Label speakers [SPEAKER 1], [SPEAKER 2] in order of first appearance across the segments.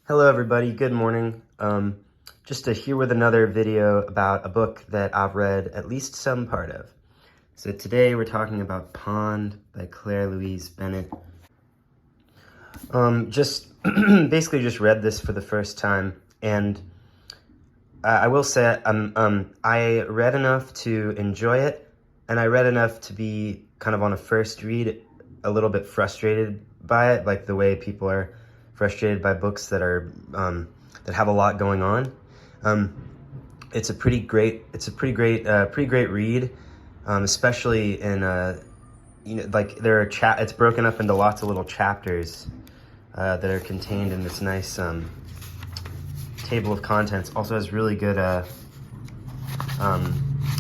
[SPEAKER 1] Hello everybody, good morning. Just to here with another video about a book that I've read at least some part of. So today we're talking about Pond by Claire Louise Bennett. Just basically just read this for the first time, and I will say I read enough to enjoy it, and I read enough to be kind of on a first read a little bit frustrated by it, like the way people are frustrated by books that are that have a lot going on. It's a pretty great read, especially in like there are it's broken up into lots of little chapters that are contained in this nice table of contents. Also has really good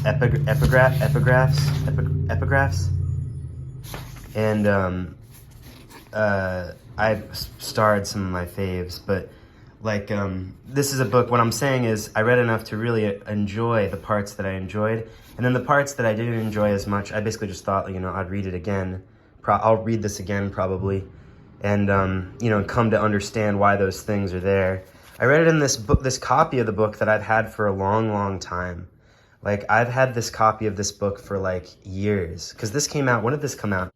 [SPEAKER 1] epigraphs, and I've starred some of my faves, but like this is a book, what I'm saying is I read enough to really enjoy the parts that I enjoyed, and then the parts that I didn't enjoy as much, I basically just thought, I'd read it again. I'll read this again probably, and come to understand why those things are there. I read it in this copy of the book that I've had for a long time. Like, I've had this copy of this book for like years, because this came out, when did this come out?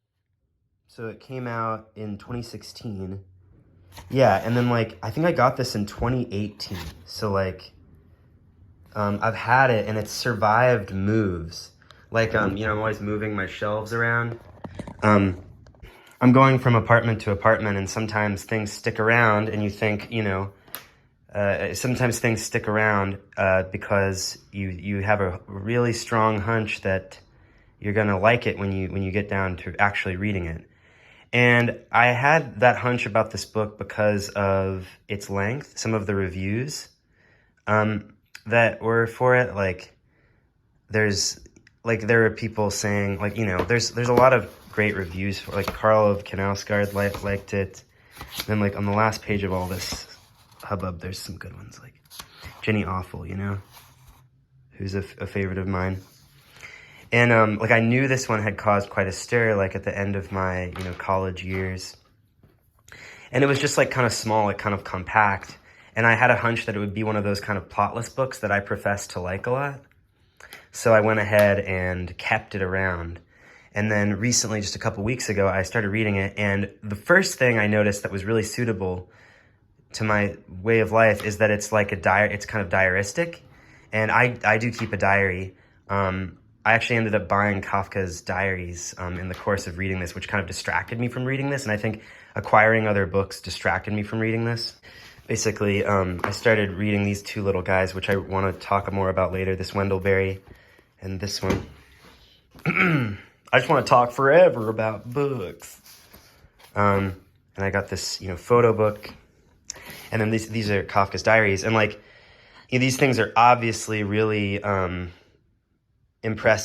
[SPEAKER 1] So it came out in 2016. Yeah, and then like, I think I got this in 2018. So like, I've had it and it's survived moves. Like, I'm always moving my shelves around. I'm going from apartment to apartment, and sometimes things stick around and you think, sometimes things stick around because you have a really strong hunch that you're gonna like it when you get down to actually reading it. And I had that hunch about this book because of its length. Some of the reviews that were for it, like there are people saying, like, there's a lot of great reviews for, like, Carl of Knausgaard liked it. Then like on the last page of all this hubbub, there's some good ones, like Jenny Awful, who's a favorite of mine. And like, I knew this one had caused quite a stir, like at the end of my college years, and it was just like kind of small, like kind of compact, and I had a hunch that it would be one of those kind of plotless books that I profess to like a lot. So I went ahead and kept it around. And then recently, just a couple weeks ago, I started reading it, and the first thing I noticed that was really suitable to my way of life is that it's like it's kind of diaristic, and I do keep a diary. I actually ended up buying Kafka's diaries in the course of reading this, which kind of distracted me from reading this, and I think acquiring other books distracted me from reading this. Basically, I started reading these two little guys, which I want to talk more about later, this Wendell Berry and this one. I just want to talk forever about books. And I got this, photo book, and then these are Kafka's diaries, and like, these things are obviously really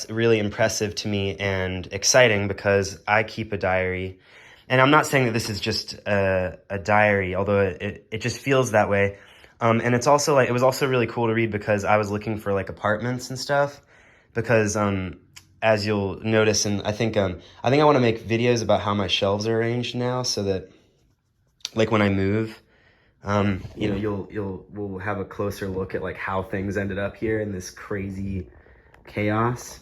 [SPEAKER 1] really impressive to me and exciting because I keep a diary. And I'm not saying that this is just a diary, although it just feels that way. And it's also like, it was also really cool to read because I was looking for like apartments and stuff, because as you'll notice, and I think I want to make videos about how my shelves are arranged now, so that like when I move, we'll have a closer look at like how things ended up here in this crazy chaos.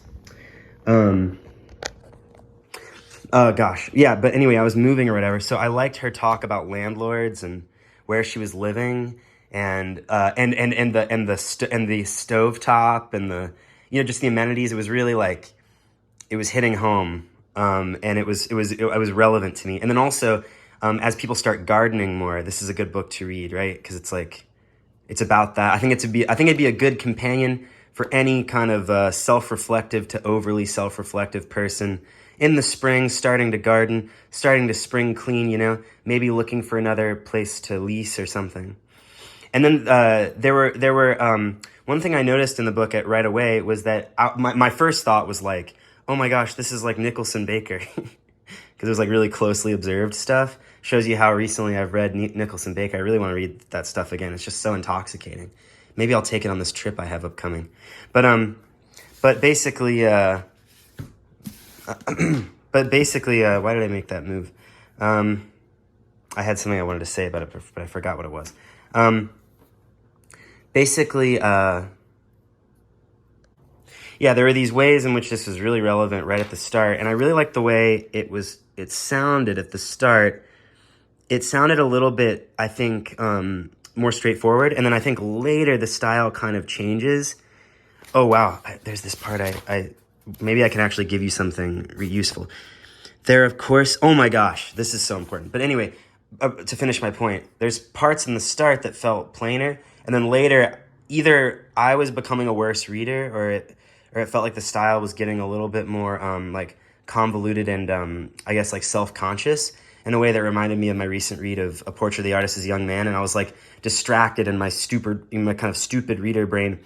[SPEAKER 1] Gosh, yeah, but anyway, I was moving or whatever, so I liked her talk about landlords and where she was living, and the stovetop and the just the amenities. It was really like, it was hitting home, and it was relevant to me. And then also, as people start gardening more, this is a good book to read, right? Because it's like, it's about that. I think it'd be a good companion for any kind of self-reflective to overly self-reflective person in the spring, starting to garden, starting to spring clean, maybe looking for another place to lease or something. And then there were one thing I noticed in the book right away was that my first thought was like, oh my gosh, this is like Nicholson Baker, because it was like really closely observed stuff. Shows you how recently I've read Nicholson Baker. I really want to read that stuff again. It's just so intoxicating. Maybe I'll take it on this trip I have upcoming. But basically, why did I make that move? I had something I wanted to say about it, but I forgot what it was. Basically, yeah, there were these ways in which this was really relevant right at the start, and I really liked the way it sounded at the start. It sounded a little bit, I think, more straightforward, and then I think later the style kind of changes. Oh wow, there's this part I maybe I can actually give you something useful. There, of course, oh my gosh, this is so important. But anyway, to finish my point, there's parts in the start that felt plainer, and then later, either I was becoming a worse reader, or it felt like the style was getting a little bit more like convoluted and I guess like self-conscious in a way that reminded me of my recent read of A Portrait of the Artist as a Young Man, and I was like distracted in my kind of stupid reader brain,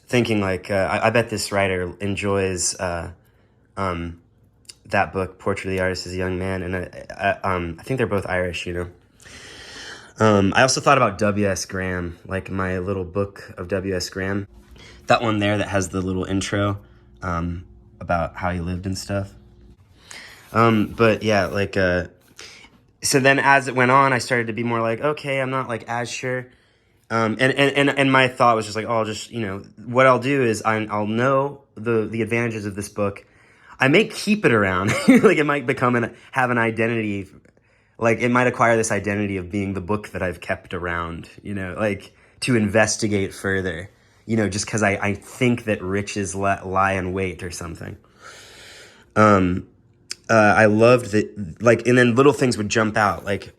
[SPEAKER 1] thinking like I bet this writer enjoys that book, Portrait of the Artist as a Young Man, and I think they're both Irish, you know. I also thought about W.S. Graham, like my little book of W.S. Graham. That one there that has the little intro about how he lived and stuff. But yeah, like, so then as it went on, I started to be more like, okay, I'm not like as sure. And my thought was just like, oh, I'll just, you know, what I'll do is I'll know the advantages of this book. I may keep it around, like it might have an identity, like it might acquire this identity of being the book that I've kept around, you know, like to investigate further, you know, just because I think that riches lie in wait or something. I loved that, like, and then little things would jump out, like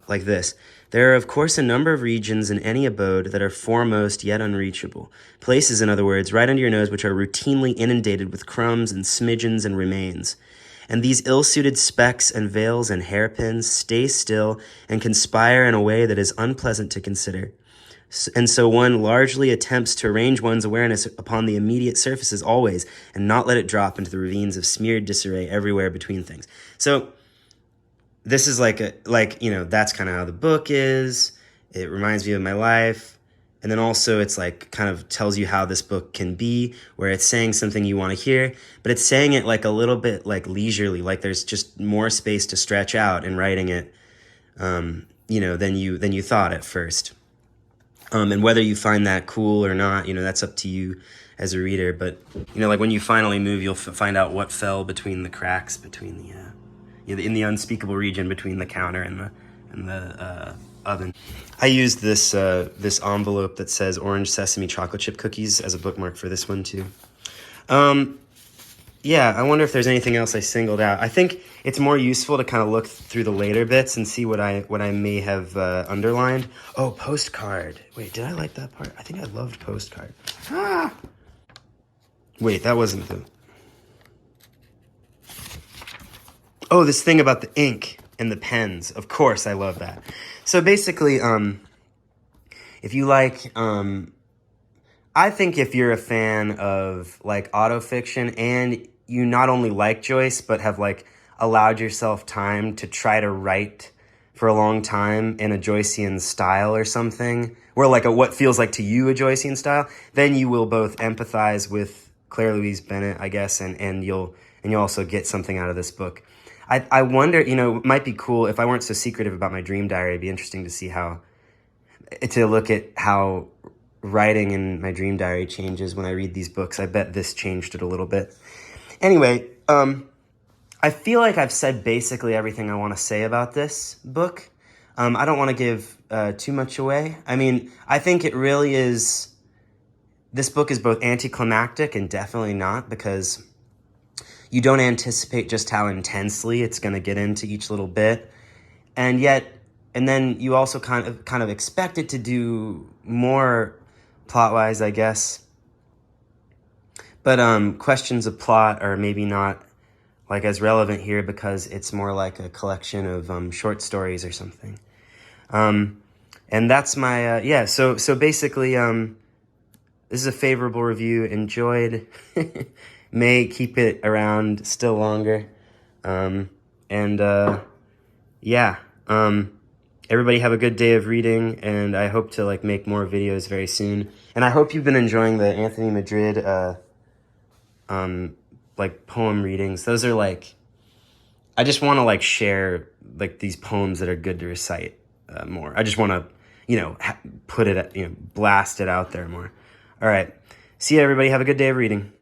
[SPEAKER 1] this. There are, of course, a number of regions in any abode that are foremost yet unreachable. Places, in other words, right under your nose, which are routinely inundated with crumbs and smidgens and remains. And these ill-suited specks and veils and hairpins stay still and conspire in a way that is unpleasant to consider. And so one largely attempts to arrange one's awareness upon the immediate surfaces always, and not let it drop into the ravines of smeared disarray everywhere between things. So this is like, you know, that's kind of how the book is. It reminds me of my life. And then also it's like kind of tells you how this book can be, where it's saying something you want to hear, but it's saying it like a little bit like leisurely, like there's just more space to stretch out in writing it, you know, than you thought at first. And whether you find that cool or not, you know, that's up to you as a reader. But, you know, like when you finally move, you'll find out what fell between the cracks, between the, you know, in the unspeakable region between the counter and the oven. I used this this envelope that says Orange Sesame Chocolate Chip Cookies as a bookmark for this one too. Yeah, I wonder if there's anything else I singled out. I think it's more useful to kind of look through the later bits and see what I may have underlined. Oh, postcard. Wait, did I like that part? I think I loved postcard. Ah! Wait, that wasn't the... Oh, this thing about the ink and the pens. Of course, I love that. So basically, if you like... I think if you're a fan of like autofiction and you not only like Joyce, but have like allowed yourself time to try to write for a long time in a Joycean style or something, or like what feels like to you a Joycean style, then you will both empathize with Claire Louise Bennett, I guess, and you'll also get something out of this book. I wonder, you know, it might be cool if I weren't so secretive about my dream diary. It'd be interesting to look at how writing in my dream diary changes when I read these books. I bet this changed it a little bit. Anyway, I feel like I've said basically everything I want to say about this book. I don't want to give too much away. I mean, I think it really is... This book is both anticlimactic and definitely not, because you don't anticipate just how intensely it's going to get into each little bit. And then you also kind of expect it to do more plot-wise, I guess. But questions of plot are maybe not like as relevant here because it's more like a collection of short stories or something. And that's my yeah. So basically, this is a favorable review. Enjoyed. May keep it around still longer. Yeah. Everybody have a good day of reading, and I hope to like make more videos very soon. And I hope you've been enjoying the Anthony Madrid like poem readings. Those are like I just want to like share like these poems that are good to recite more. I just want to, put it, blast it out there more. All right. See you, everybody. Have a good day of reading.